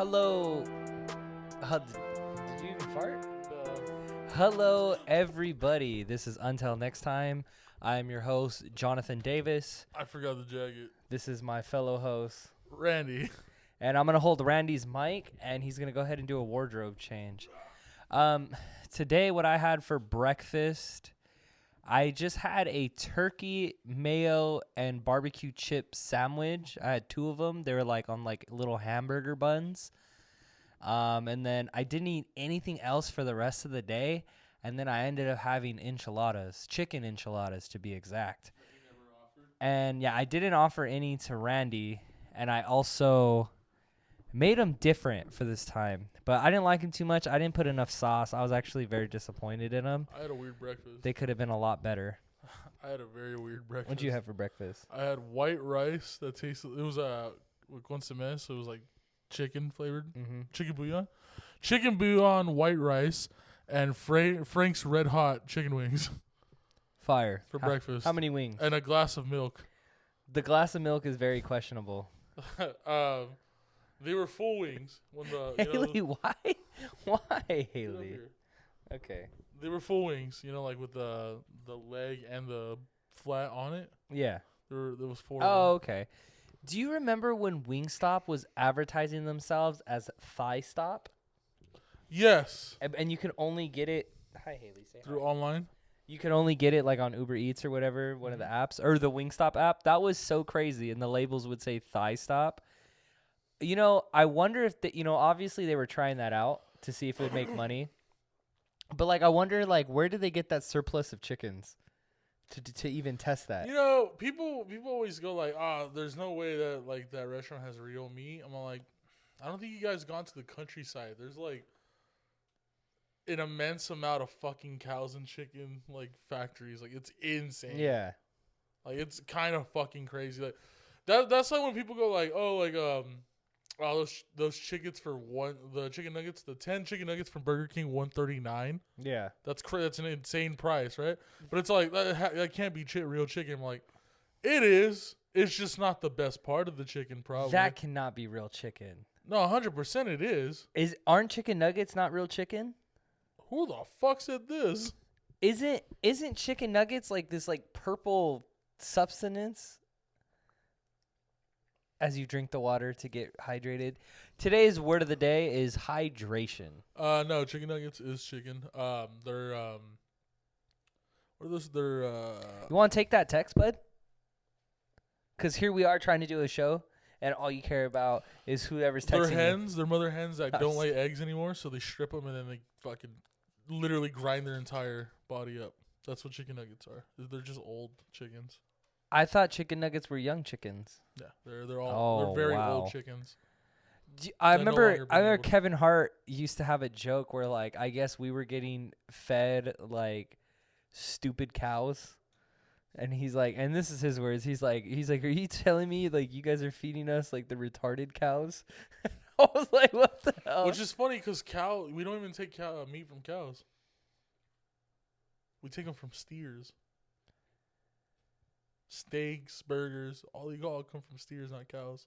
Hello. Did you even fart? Hello, everybody. This is Until Next Time. I'm your host, Jonathan Davis. I forgot the jacket. This is my fellow host, Randy. And I'm going to hold Randy's mic, and he's going to go ahead and do a wardrobe change. Today, what I had for breakfast, I just had a turkey, mayo, and barbecue chip sandwich. I had two of them. They were on little hamburger buns. And then I didn't eat anything else for the rest of the day. And then I ended up having enchiladas, chicken enchiladas to be exact. And yeah, I didn't offer any to Randy. And I also made them different for this time. But I didn't like them too much. I didn't put enough sauce. I was actually very disappointed in them. I had a weird breakfast. They could have been a lot better. I had a very weird breakfast. What'd you have for breakfast? I had white rice that tasted, it was consommé, so it was like chicken flavored. Mm-hmm. Chicken bouillon, white rice, and Frank's Red Hot chicken wings. Fire. For breakfast. How many wings? And a glass of milk. The glass of milk is very questionable. They were full wings. When Haley, why? Why, Haley? Okay. They were full wings, like with the leg and the flat on it. Yeah. There was four. Oh, okay. Do you remember when Wingstop was advertising themselves as Thigh Stop? Yes. And you can only get it. Hi, Haley. Say through hi. Online. You can only get it on Uber Eats or whatever, one of the apps, or the Wingstop app. That was so crazy, and the labels would say Thigh Stop. I wonder if obviously they were trying that out to see if it would make money. But I wonder where did they get that surplus of chickens to even test that? People always go there's no way that that restaurant has real meat. I'm like, I don't think you guys gone to the countryside. There's an immense amount of fucking cows and chicken factories. It's insane. Yeah. It's kind of fucking crazy. That's when people go those chickens for the chicken nuggets, the 10 chicken nuggets from Burger King, $139. Yeah. That's an insane price, right? But it's that can't be real chicken. I'm like, it is. It's just not the best part of the chicken, probably. That cannot be real chicken. No, 100% it is. Aren't chicken nuggets not real chicken? Who the fuck said this? Isn't chicken nuggets this purple substance as you drink the water to get hydrated? Today's word of the day is hydration. No, chicken nuggets is chicken. They're what are those? They're You want to take that text, bud? Because here we are trying to do a show, and all you care about is whoever's texting. They're hens. They're mother hens that don't lay eggs anymore, so they strip them and then they fucking literally grind their entire body up. That's what chicken nuggets are. They're just old chickens. I thought chicken nuggets were young chickens. Yeah, they're very old chickens. I remember Kevin Hart used to have a joke where I guess we were getting fed stupid cows. And he's and this is his words. He's like, are you telling me you guys are feeding us the retarded cows? I was like, what the hell? Which is funny because we don't even take meat from cows. We take them from steers. Steaks, burgers, all come from steers, not cows.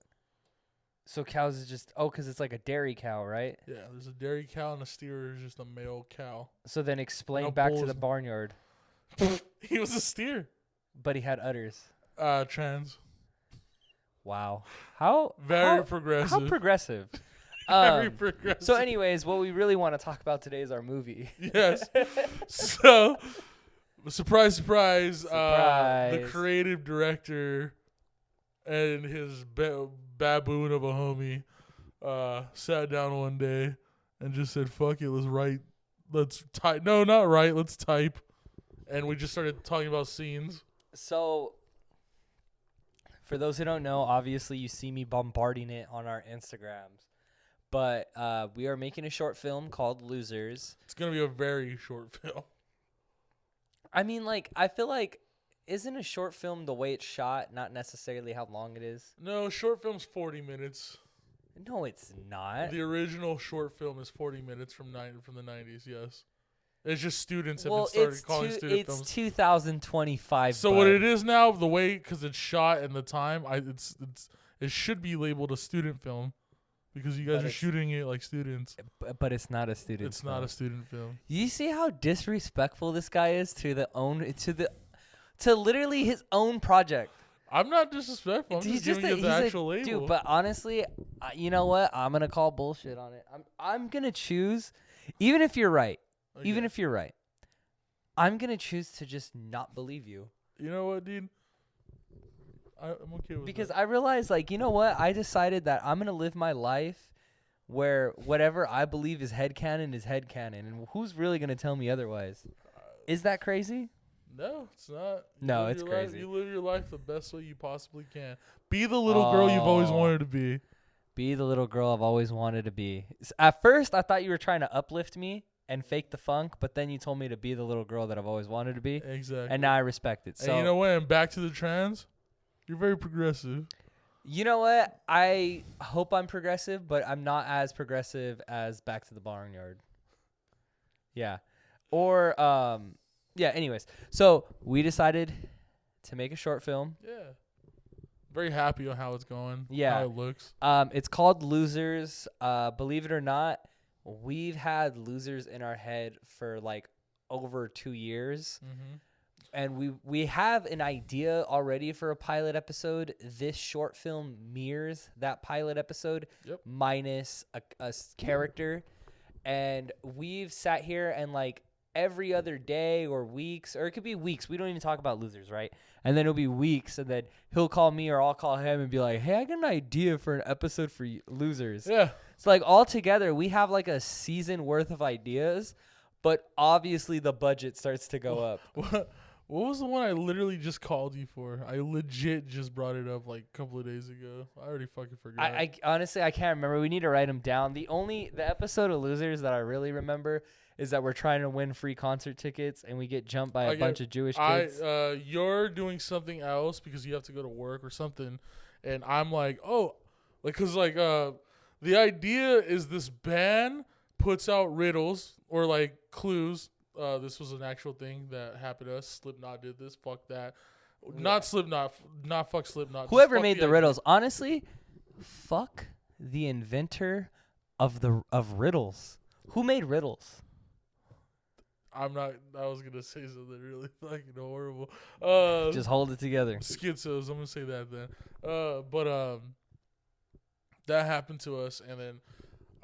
So cows is just because it's a dairy cow, right? Yeah, there's a dairy cow and a steer is just a male cow. So then explain back to the barnyard. He was a steer. But he had udders. Trans. Wow. Very progressive. How progressive. Very progressive. So anyways, what we really want to talk about today is our movie. Yes. So, surprise. The creative director and his baboon of a homie sat down one day and just said, fuck it, let's type. No, not right, let's type. And we just started talking about scenes. So, for those who don't know, obviously you see me bombarding it on our Instagrams. But we are making a short film called Losers. It's going to be a very short film. I mean, I feel isn't a short film the way it's shot, not necessarily how long it is? No, short film's 40 minutes. No, it's not. The original short film is 40 minutes from the 90s, yes. It's just students have been started calling student films. It's 2025. So what it is now, the way, because it's shot and the time, it should be labeled a student film. because you guys are shooting it like students. But it's not a student. It's not a student film. You see how disrespectful this guy is to literally his own project. I'm not disrespectful. I'm just giving you the actual label. Dude, but honestly, you know what? I'm gonna call bullshit on it. I'm gonna choose, even if you're right. Okay. Even if you're right, I'm gonna choose to just not believe you. You know what, dude? I'm okay with because that. I realized, like, you know what? I decided that I'm gonna live my life where whatever I believe is headcanon is headcanon, and who's really gonna tell me otherwise? Is that crazy? No, it's not. No, it's crazy. You live your life the best way you possibly can. Be the little girl you've always wanted to be. Be the little girl I've always wanted to be. At first, I thought you were trying to uplift me and fake the funk, but then you told me to be the little girl that I've always wanted to be. Exactly. And now I respect it. So and you know what? And back to the trans, you're very progressive. You know what? I hope I'm progressive, but I'm not as progressive as Back to the Barnyard. Yeah. Or, yeah, anyways. So we decided to make a short film. Yeah. Very happy on how it's going. Yeah. How it looks. It's called Losers. Believe it or not, we've had Losers in our head for like over 2 years. Mm-hmm. And we have an idea already for a pilot episode. This short film mirrors that pilot episode, minus a character. And we've sat here and like every other day or weeks, or it could be weeks. We don't even talk about Losers, right? And then it'll be weeks, and then he'll call me or I'll call him and be like, hey, I got an idea for an episode for Losers. Yeah. It's like all together, we have like a season worth of ideas, but obviously the budget starts to go up. What was the one I literally just called you for? I legit just brought it up like a couple of days ago. I already fucking forgot. I honestly, I can't remember. We need to write them down. The episode of Losers that I really remember is that we're trying to win free concert tickets and we get jumped by a bunch of Jewish kids. You're doing something else because you have to go to work or something. And I'm like, oh, like, cause like, the idea is this band puts out riddles or like clues. This was an actual thing that happened to us. Slipknot did this. Fuck that. Yeah. Not Slipknot. Not fuck Slipknot. Whoever made the riddles, honestly, fuck the inventor of riddles. Who made riddles? I was gonna say something really fucking horrible. Just hold it together. Schizos. I'm gonna say that then. But that happened to us, and then.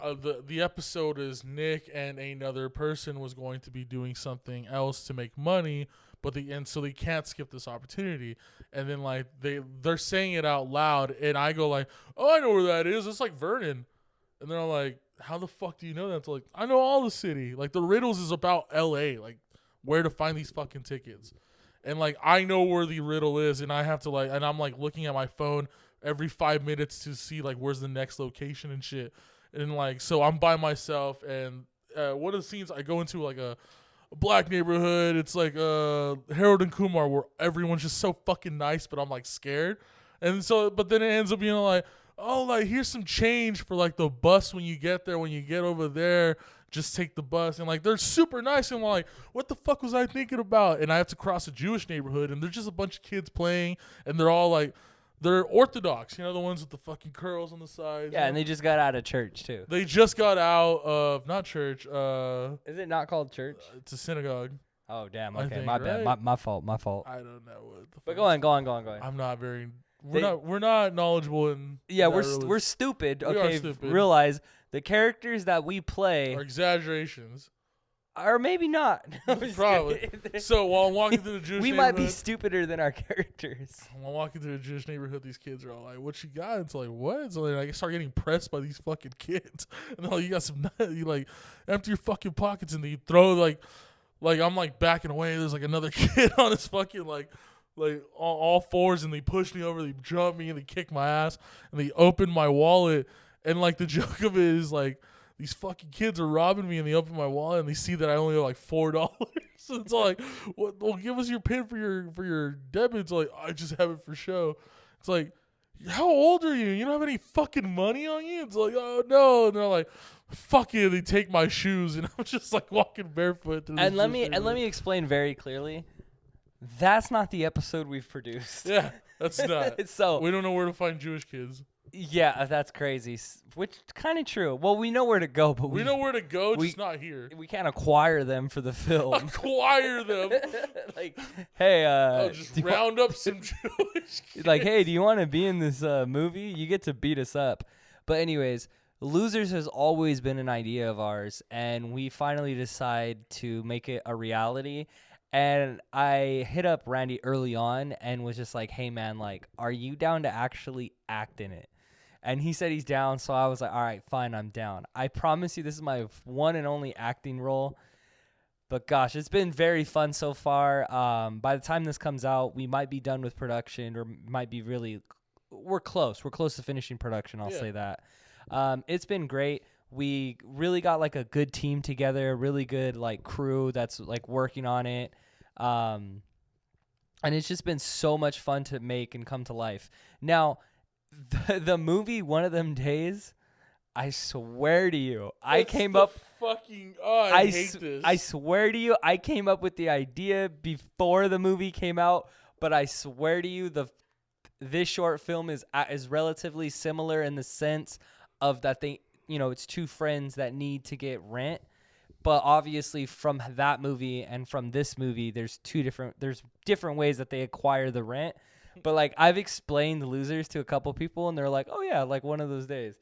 The episode is Nick and another person was going to be doing something else to make money, so they can't skip this opportunity. And then like they're saying it out loud, and I go like, oh, I know where that is. It's like Vernon. And they're like, how the fuck do you know that? It's like, I know all the city. Like the riddles is about L.A. Like where to find these fucking tickets. And like I know where the riddle is, and I have to like, and I'm like looking at my phone every 5 minutes to see like where's the next location and shit. And like, so I'm by myself, and one of the scenes I go into like a black neighborhood. It's like Harold and Kumar, where everyone's just so fucking nice, but I'm like scared. And so, but then it ends up being like, oh, like here's some change for like the bus when you get there. When you get over there, just take the bus. And like they're super nice, and I'm like, what the fuck was I thinking about? And I have to cross a Jewish neighborhood, and there's just a bunch of kids playing, and they're all like. They're Orthodox, you know, the ones with the fucking curls on the sides. Yeah, and they just got out of church, too. They just got out of, not church. Is it not called church? It's a synagogue. Oh, damn. Okay, think, my bad. right? My fault. I don't know what the fuck. But go on. I'm not very, we're not knowledgeable in. Yeah, we're stupid. We okay, are stupid. Realize the characters that we play are exaggerations. Or maybe not. Probably. So while I'm walking through the Jewish we neighborhood. might be stupider than our characters. While I'm walking through the Jewish neighborhood, these kids are all like, what you got? It's like, what? So like, I start getting pressed by these fucking kids. And they're like, you got some, you like, empty your fucking pockets, and then you throw like I'm like backing away. There's like another kid on his fucking like all fours, and they push me over, they jump me, and they kick my ass, and they open my wallet. And like the joke of it is like, these fucking kids are robbing me, and they open my wallet, and they see that I only have like $4. So it's like, well, give us your PIN for your debit. It's like, I just have it for show. It's like, how old are you? You don't have any fucking money on you? It's like, oh no. And they're like, fuck you. They take my shoes, and I'm just like walking barefoot. And let me explain very clearly. That's not the episode we've produced. Yeah, that's not. So we don't know where to find Jewish kids. Yeah, that's crazy. Which kind of true. Well, we know where to go, but We know where to go, we- just not here. we can't acquire them for the film. Acquire them. Like, hey, I'll just round up some Jewish kids. like, hey, do you want to be in this movie? You get to beat us up. But anyways, Losers has always been an idea of ours, and we finally decide to make it a reality. And I hit up Randy early on and was just like, hey, man, like, are you down to actually act in it? And he said he's down, so I was like, all right, fine, I'm down. I promise you this is my one and only acting role. But gosh, it's been very fun so far. By the time this comes out, we might be done with production, or might be really – we're close. We're close to finishing production, I'll say that. It's been great. We really got, like, a good team together, a really good, like, crew that's, like, working on it. And it's just been so much fun to make and come to life. Now – the movie One of Them Days, I swear to you, I hate this. I swear to you, I came up with the idea before the movie came out, but I swear to you, this short film is relatively similar in the sense of that it's two friends that need to get rent. But obviously, from that movie and from this movie, there's different ways that they acquire the rent. But, like, I've explained Losers to a couple people, and they're like, oh, yeah, like one of those days.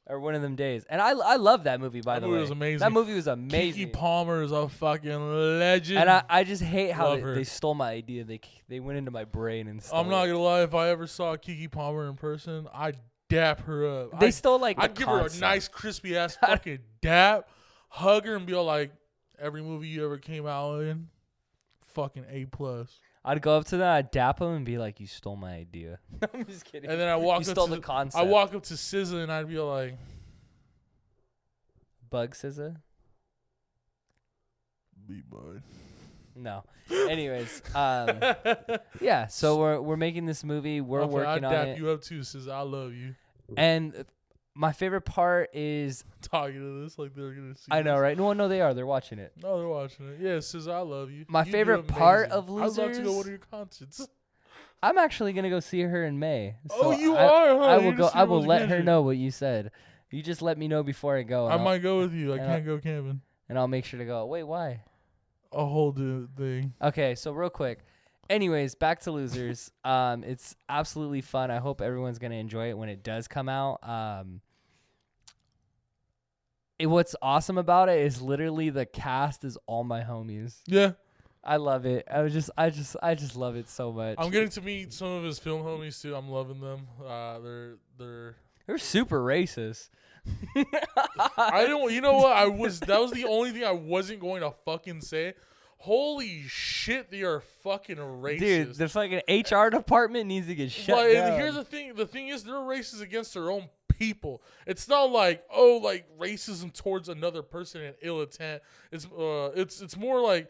Or One of Them Days. And I love that movie, by the way. That movie was amazing. That movie was amazing. Kiki Palmer is a fucking legend. And I just hate how they stole my idea. They went into my brain and stole I'm not going to lie. If I ever saw Kiki Palmer in person, I'd dap her up. They stole, like, I'd give her a nice, crispy-ass fucking dap, hug her, and be all like, every movie you ever came out in, fucking A+. I'd go up to them, I'd dap them, and be like, "You stole my idea." I'm just kidding. And then I walk you up stole to the concept. I walk up to SZA, and I'd be like, "Bug SZA." Be mine. No. Anyways, yeah. So we're making this movie. We're working on it. I'd dap you up too, SZA. I love you. And my favorite part is talking to this like they're gonna see. I know, right? No, they are. They're watching it. No, they're watching it. Yeah, SZA, I love you. My favorite part of Losers. I'd love to go one of your concerts. I'm actually gonna go see her in May. So you are? Huh? I will go. I will let her know what you said. You just let me know before I go. I might go with you. I can't go camping. And I'll make sure to go. Wait, why? A whole thing. Okay, so real quick. Anyways, back to Losers. It's absolutely fun. I hope everyone's gonna enjoy it when it does come out. What's awesome about it is literally the cast is all my homies. Yeah, I love it. I just love it so much. I'm getting to meet some of his film homies too. I'm loving them. They're super racist. I don't. You know what? That was the only thing I wasn't going to fucking say. Holy shit, they are fucking racist. Dude, the fucking HR department needs to get shut down. And here's the thing. The thing is, they're racist against their own people. It's not like, like racism towards another person in ill intent. It's more like,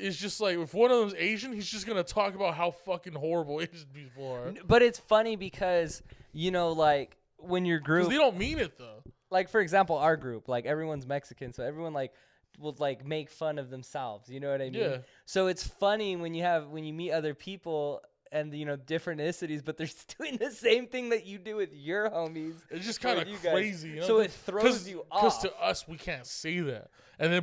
it's just like, if one of them's Asian, he's just going to talk about how fucking horrible Asian people are. But it's funny because, like, when your group... Because they don't mean it, though. Like, for example, our group, like, everyone's Mexican, so everyone, like, will like make fun of themselves, you know what I mean? Yeah. So it's funny when you meet other people and different ethnicities, but they're doing the same thing that you do with your homies. It's just kind of crazy, you know? So it throws you off. Because to us, we can't say that,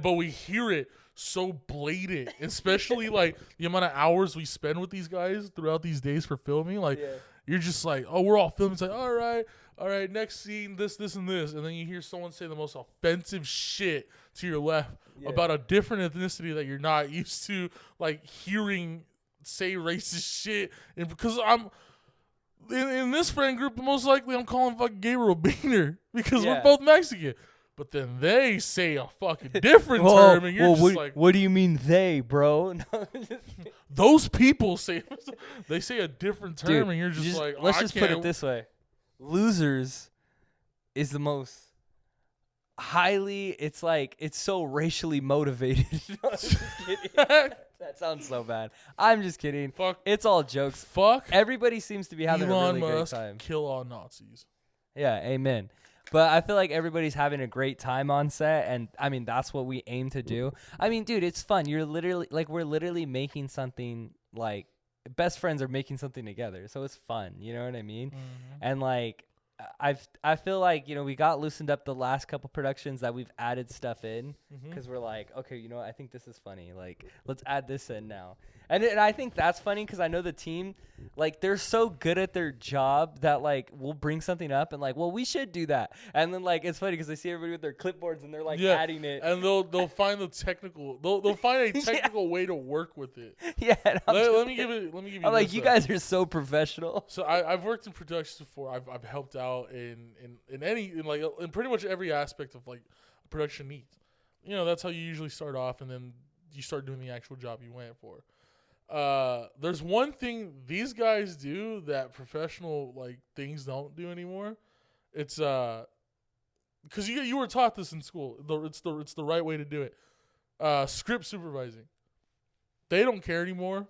but we hear it so blatant, especially like the amount of hours we spend with these guys throughout these days for filming. Like, you're just like, oh, we're all filming. It's like, all right, next scene, this, and this. And then you hear someone say the most offensive shit to your left about a different ethnicity that you're not used to, like, hearing say racist shit. And because I'm in this friend group, most likely I'm calling fucking Gabriel Beaner because we're both Mexican. But then they say a fucking different term, and you're just like, what do you mean they, bro? Those people say a different term, dude, and you're just like, let's just put it this way. Losers is the most it's so racially motivated. No, I'm just kidding. That sounds so bad. I'm just kidding. Fuck. It's all jokes. Fuck. Everybody seems to be having Elon a really Musk, great time. Kill all Nazis. Yeah, amen. But I feel like everybody's having a great time on set, and I mean that's what we aim to do. I mean, dude, it's fun. We're literally making something, like, best friends are making something together, so it's fun. You know what I mean? Mm-hmm. And like, I feel like, you know, we got loosened up the last couple productions that we've added stuff in Mm-hmm. because we're like, okay, you know what? I think this is funny. Like, let's add this in now. And I think that's funny because I know the team, like, they're so good at their job that, like, we'll bring something up and, like, well, we should do that. And then, like, it's funny because I see everybody with their clipboards and they're, like, adding it. And they'll find the technical, they'll find a technical way to work with it. Yeah. Let me give you I'm like, you guys are so professional. So I've worked in productions before. I've helped out in pretty much every aspect of like a production needs. You know, that's how you usually start off, and then you start doing the actual job you went for. There's one thing these guys do that professional like things don't do anymore. It's because you were taught this in school. It's the right way to do it. Script supervising. They don't care anymore.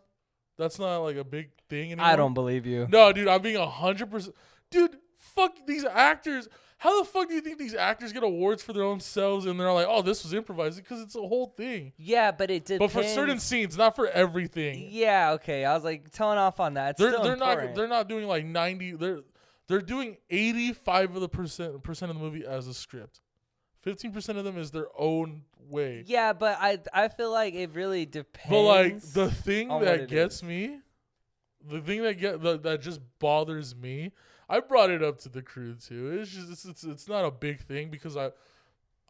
That's not like a big thing anymore. I don't believe you. No, dude, I'm being 100%. Dude, fuck these actors. How the fuck do you think these actors get awards for their own selves and they're like, oh, this was improvised? Because it's a whole thing. Yeah, but it depends. But for certain scenes, not for everything. Yeah, okay. I was like telling off on that. They're not doing like 90. They're doing 85% of the movie as a script. 15% of them is their own way. Yeah, but I feel like it really depends. But like the thing that gets me, the thing that just bothers me, I brought it up to the crew too. It's just it's not a big thing because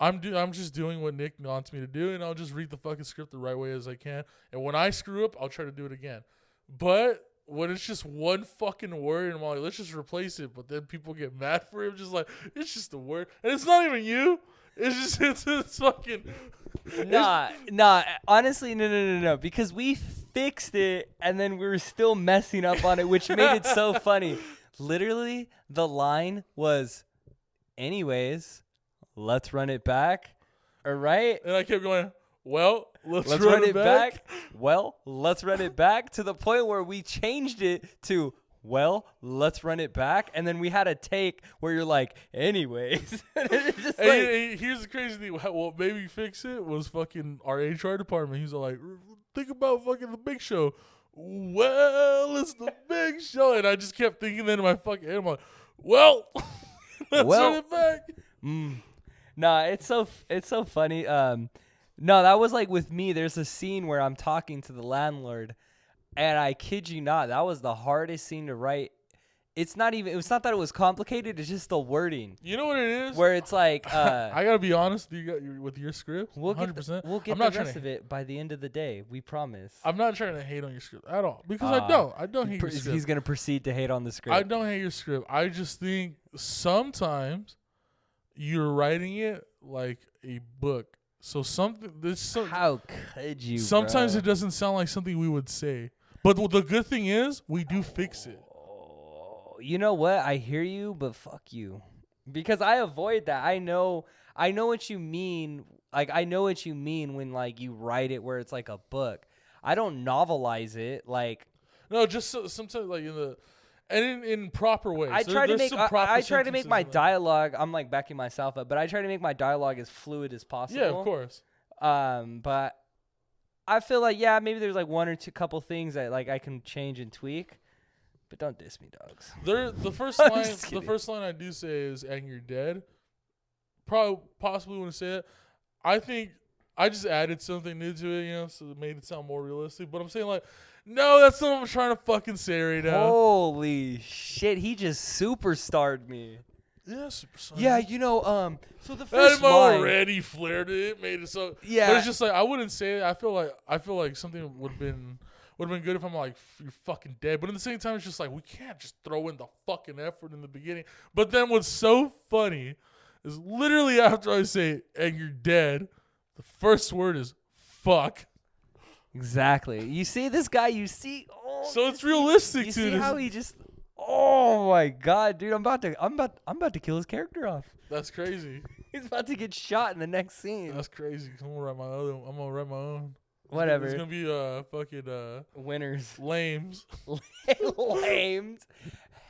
I'm just doing what Nick wants me to do, and I'll just read the fucking script the right way as I can. And when I screw up, I'll try to do it again. But when it's just one fucking word, and I'm like, let's just replace it. But then people get mad for it, just like it's just a word, and it's not even you. It's just it's fucking. Nah. Honestly, no. Because we fixed it, and then we were still messing up on it, which made it so funny. Literally, the line was, anyways, let's run it back. All right? And I kept going, well, let's run it back. Well, let's run it back, to the point where we changed it to, well, let's run it back. And then we had a take where you're like, anyways. Just hey, here's the crazy thing. What made me fix it was fucking our HR department. He's like, think about fucking The Big Show. Well, it's The Big Show. And I just kept thinking that in my fucking head. I'm like, well, let's run it back. Nah, it's so funny. No, that was like with me. There's a scene where I'm talking to the landlord, and I kid you not, that was the hardest scene to write. It's not that it was complicated. It's just the wording. You know what it is? Where it's like, I gotta be honest with your script. 100%. We'll get the rest of it by the end of the day. We promise. I'm not trying to hate on your script at all because I don't hate your script. He's gonna proceed to hate on the script. I don't hate your script. I just think sometimes you're writing it like a book. So how could you? Sometimes it doesn't sound like something we would say. But the good thing is we do fix it. You know what? I hear you, but fuck you. Because I avoid that. I know what you mean. Like, I know what you mean when, like, you write it where it's like a book. I don't novelize it. Like, no, just sometimes, like, in proper ways. I try to make my dialogue. I'm, like, backing myself up, but I try to make my dialogue as fluid as possible. Yeah, of course. But I feel like, yeah, maybe there's, like, one or two couple things that, like, I can change and tweak. But don't diss me, dogs. The first line I do say is, and you're dead. Possibly want to say it. I think I just added something new to it, so it made it sound more realistic. But I'm saying, like, no, that's not what I'm trying to fucking say right now. Holy shit, he just superstarred me. Yeah, superstar. Yeah, so the first line. line already flared it, made it so. Yeah. But it's just like, I wouldn't say it. I feel like something would have been good if I'm like, you're fucking dead. But at the same time, it's just like, we can't just throw in the fucking effort in the beginning. But then what's so funny is literally after I say, and you're dead, the first word is fuck. Exactly. You see this guy, so it's realistic, you too. See how he just, oh my God, dude, I'm about to kill his character off. That's crazy. He's about to get shot in the next scene. That's crazy. I'm gonna write my own. Whatever. It's gonna be fucking winners. Lames. Lames.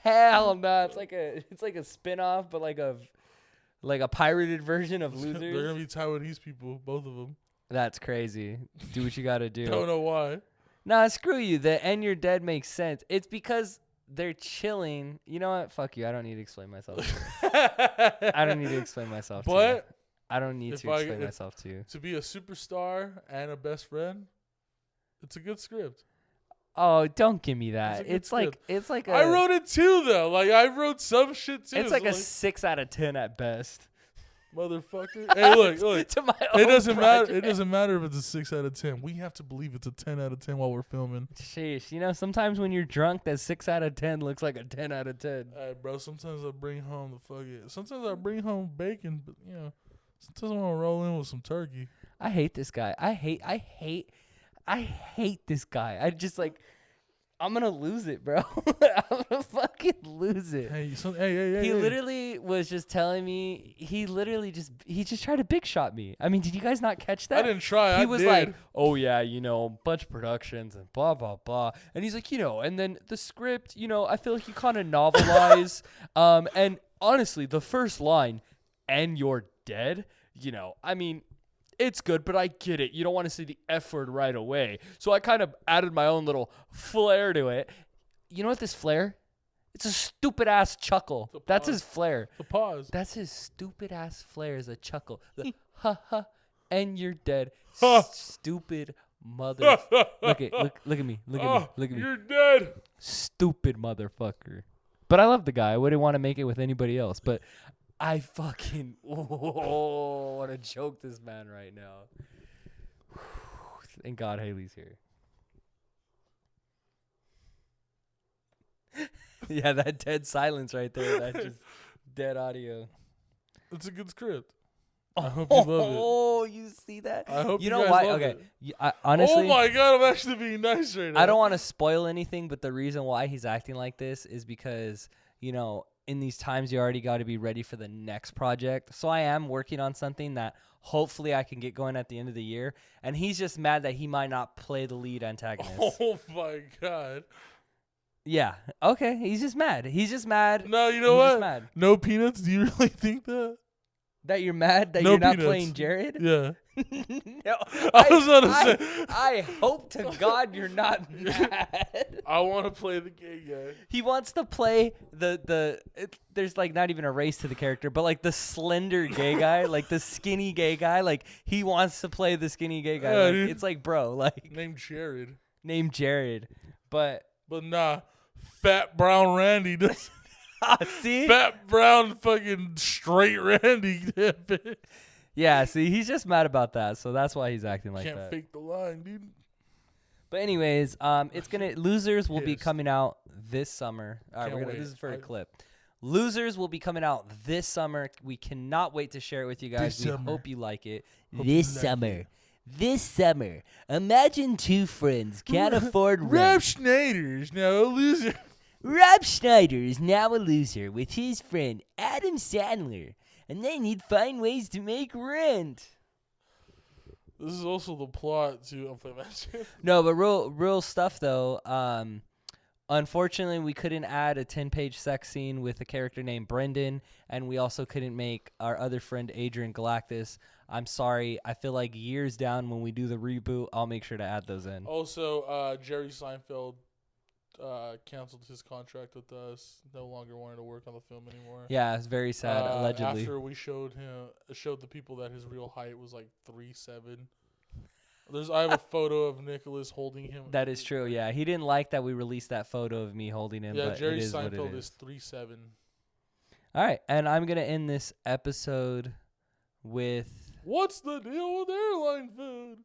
Hell no. It's like a spin-off, but like a pirated version of Losers. They're gonna be Taiwanese people, both of them. That's crazy. Do what you gotta do. Don't know why. Nah, screw you. The and you're dead makes sense. It's because they're chilling. You know what? Fuck you. I don't need to explain myself. I don't need to explain myself to you. But I don't need to explain myself to you. To be a superstar and a best friend, it's a good script. Oh, don't give me that. It's like I wrote it too though. Like I wrote some shit too. It's like a 6 out of 10 at best. Motherfucker. Hey, look. To my It doesn't project. matter. It doesn't matter if it's a 6 out of 10. We have to believe it's a 10 out of 10 while we're filming. Sheesh. You know, sometimes when you're drunk, that 6 out of 10 looks like a 10 out of 10. Hey, bro. Sometimes I bring home Sometimes I bring home bacon, but you know, sometimes I want to roll in with some turkey. I hate this guy. I hate this guy. I just like, I'm gonna lose it, bro. I'm gonna fucking lose it. Hey, He literally was just telling me. He just tried to big shot me. I mean, did you guys not catch that? I didn't try. He was like, "Oh yeah, you know, bunch of productions and blah blah blah," and he's like, you know, and then the script, you know, I feel like you kind of novelize. And honestly, the first line, "and you're dead," you know, I mean. It's good, but I get it. You don't want to say the F word right away. So I kind of added my own little flair to it. You know what this flair? It's a stupid ass chuckle. That's his flair. The pause. That's his stupid ass flair is a chuckle. The ha ha, and you're dead. Stupid mother. Look at me. Look at me. You're dead. Stupid motherfucker. But I love the guy. I wouldn't want to make it with anybody else. But I fucking want to choke this man right now. Thank God Haley's here. Yeah, that dead silence right there. That just dead audio. It's a good script. I hope you love it. Oh, you see that? I hope you know why? Okay, Oh honestly, my God, I'm actually being nice right now. I don't want to spoil anything, but the reason why he's acting like this is because, you know, in these times, you already got to be ready for the next project. So I am working on something that hopefully I can get going at the end of the year. And he's just mad that he might not play the lead antagonist. Oh my God. Yeah. Okay. He's just mad. No, you know what? Mad. No peanuts? Do you really think that? That you're mad that you're not playing Jared? Yeah. No. I hope to God you're not mad. I want to play the gay guy. He wants to play there's like not even a race to the character, but like the slender gay guy, like the skinny gay guy. Like he wants to play the skinny gay guy. Yeah, like, dude. it's like, bro, like named Jared. But nah, fat brown Randy does. See? Fat brown fucking straight Randy. Yeah, see, he's just mad about that, so that's why he's acting like that. Can't fake the line, dude. But anyways, Losers will be coming out this summer. All right, this is for a clip. Losers will be coming out this summer. We cannot wait to share it with you guys. We hope you like it. This summer, imagine two friends can't afford Rob rent. Schneider's now a loser. Rob Schneider is now a loser with his friend Adam Sandler, and they need to find ways to make rent. This is also the plot to No, but real stuff though. Unfortunately, we couldn't add a 10-page sex scene with a character named Brendan, and we also couldn't make our other friend Adrian Galactus. I'm sorry. I feel like years down when we do the reboot, I'll make sure to add those in. Also, Jerry Seinfeld canceled his contract with us. No longer wanted to work on the film anymore. Yeah, it's very sad. Allegedly, after we showed the people that his real height was like 3'7". I have a photo of Nicholas holding him. That is true. Yeah, he didn't like that we released that photo of me holding him. Yeah, but Jerry it is Seinfeld what it is 3'7". All right, and I'm gonna end this episode with what's the deal with airline food?